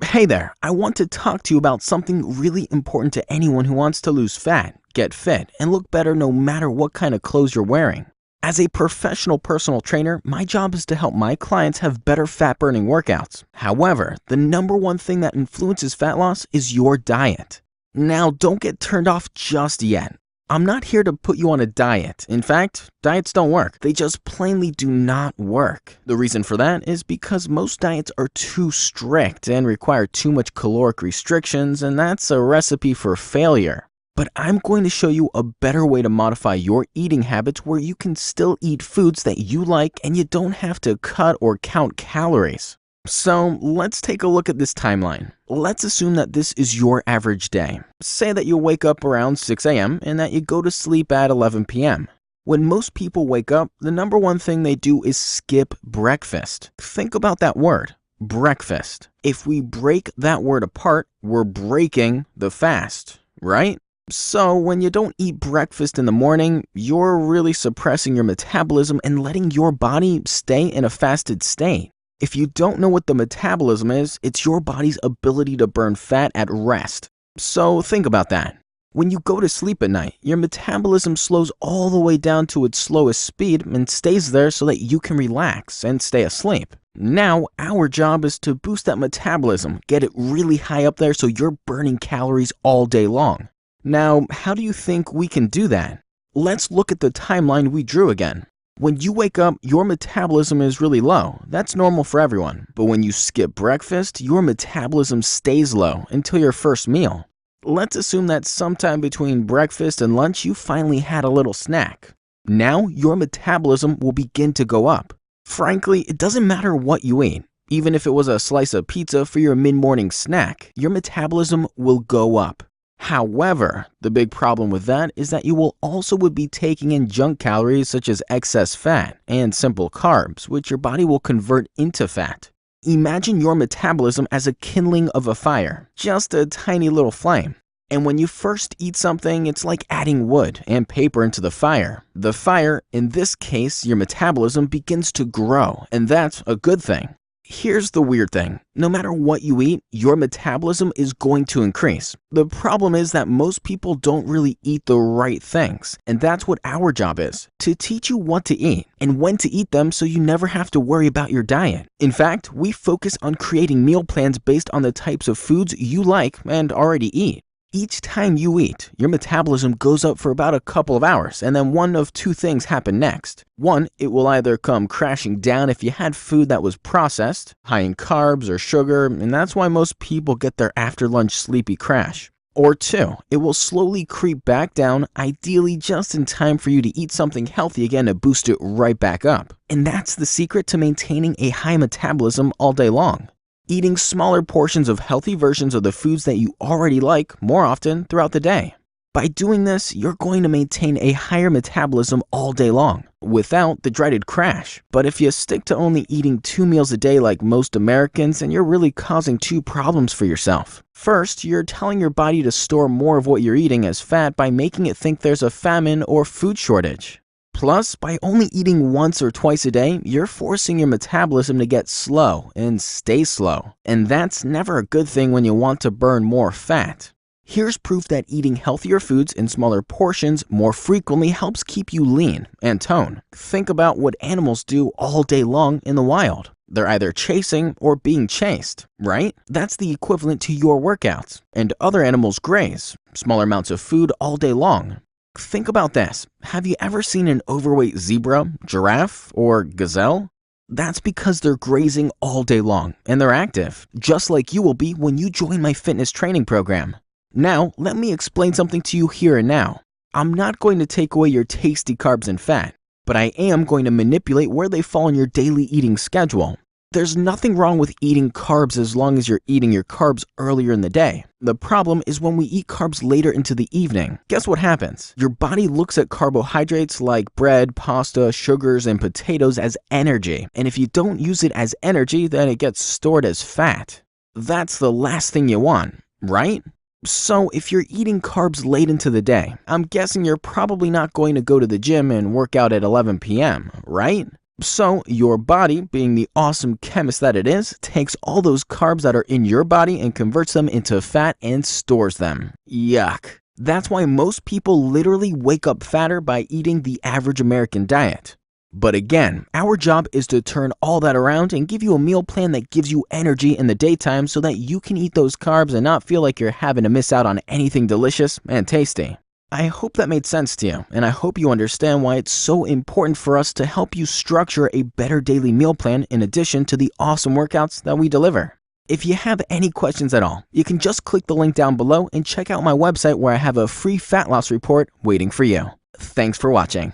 Hey there, I want to talk to you about something really important to anyone who wants to lose fat, get fit, and look better no matter what kind of clothes you're wearing. As a professional personal trainer, my job is to help my clients have better fat-burning workouts. However, the number one thing that influences fat loss is your diet. Now, don't get turned off just yet. I'm not here to put you on a diet. In fact, diets don't work. They just plainly do not work. The reason for that is because most diets are too strict and require too much caloric restrictions, and that's a recipe for failure. But I'm going to show you a better way to modify your eating habits where you can still eat foods that you like and you don't have to cut or count calories. So let's take a look at this timeline. Let's assume that this is your average day. Say that you wake up around 6 a.m. and that you go to sleep at 11 p.m. When most people wake up, the number one thing they do is skip breakfast. Think about that word, breakfast. If we break that word apart, we're breaking the fast, right? So when you don't eat breakfast in the morning, you're really suppressing your metabolism and letting your body stay in a fasted state. If you don't know what the metabolism is, it's your body's ability to burn fat at rest. So think about that. When you go to sleep at night, your metabolism slows all the way down to its slowest speed and stays there so that you can relax and stay asleep. Now, our job is to boost that metabolism, get it really high up there so you're burning calories all day long. Now, how do you think we can do that? Let's look at the timeline we drew again. When you wake up, your metabolism is really low. That's normal for everyone. But when you skip breakfast, your metabolism stays low until your first meal. Let's assume that sometime between breakfast and lunch, you finally had a little snack. Now, your metabolism will begin to go up. Frankly, it doesn't matter what you eat. Even if it was a slice of pizza for your mid-morning snack, your metabolism will go up. However, the big problem with that is that you will also be taking in junk calories such as excess fat and simple carbs, which your body will convert into fat. Imagine your metabolism as a kindling of a fire, just a tiny little flame. And when you first eat something, it's like adding wood and paper into the fire. The fire, in this case, your metabolism begins to grow, and that's a good thing. Here's the weird thing. No matter what you eat, your metabolism is going to increase. The problem is that most people don't really eat the right things, and that's what our job is, to teach you what to eat and when to eat them so you never have to worry about your diet. In fact, we focus on creating meal plans based on the types of foods you like and already eat. Each time you eat, your metabolism goes up for about a couple of hours, and then one of two things happen next. One, it will either come crashing down if you had food that was processed, high in carbs or sugar, and that's why most people get their after-lunch sleepy crash. Or two, it will slowly creep back down, ideally just in time for you to eat something healthy again to boost it right back up. And that's the secret to maintaining a high metabolism all day long. Eating smaller portions of healthy versions of the foods that you already like more often throughout the day. By doing this, you're going to maintain a higher metabolism all day long, without the dreaded crash. But if you stick to only eating 2 meals a day like most Americans, then you're really causing two problems for yourself. First, you're telling your body to store more of what you're eating as fat by making it think there's a famine or food shortage. Plus, by only eating once or twice a day, you're forcing your metabolism to get slow and stay slow. And that's never a good thing when you want to burn more fat. Here's proof that eating healthier foods in smaller portions more frequently helps keep you lean and tone. Think about what animals do all day long in the wild. They're either chasing or being chased, right? That's the equivalent to your workouts. And other animals graze, smaller amounts of food all day long. Think about this. Have you ever seen an overweight zebra, giraffe, or gazelle? That's because they're grazing all day long and they're active, just like you will be when you join my fitness training program. Now, let me explain something to you here and now. I'm not going to take away your tasty carbs and fat, but I am going to manipulate where they fall in your daily eating schedule. There's nothing wrong with eating carbs as long as you're eating your carbs earlier in the day. The problem is when we eat carbs later into the evening. Guess what happens? Your body looks at carbohydrates like bread, pasta, sugars, and potatoes as energy. And if you don't use it as energy, then it gets stored as fat. That's the last thing you want, right? So if you're eating carbs late into the day, I'm guessing you're probably not going to go to the gym and work out at 11 p.m., right? So your body, being the awesome chemist that it is, takes all those carbs that are in your body and converts them into fat and stores them. Yuck. That's why most people literally wake up fatter by eating the average American diet. But again, our job is to turn all that around and give you a meal plan that gives you energy in the daytime so that you can eat those carbs and not feel like you're having to miss out on anything delicious and tasty. I hope that made sense to you, and I hope you understand why it's so important for us to help you structure a better daily meal plan in addition to the awesome workouts that we deliver. If you have any questions at all, you can just click the link down below and check out my website where I have a free fat loss report waiting for you. Thanks for watching.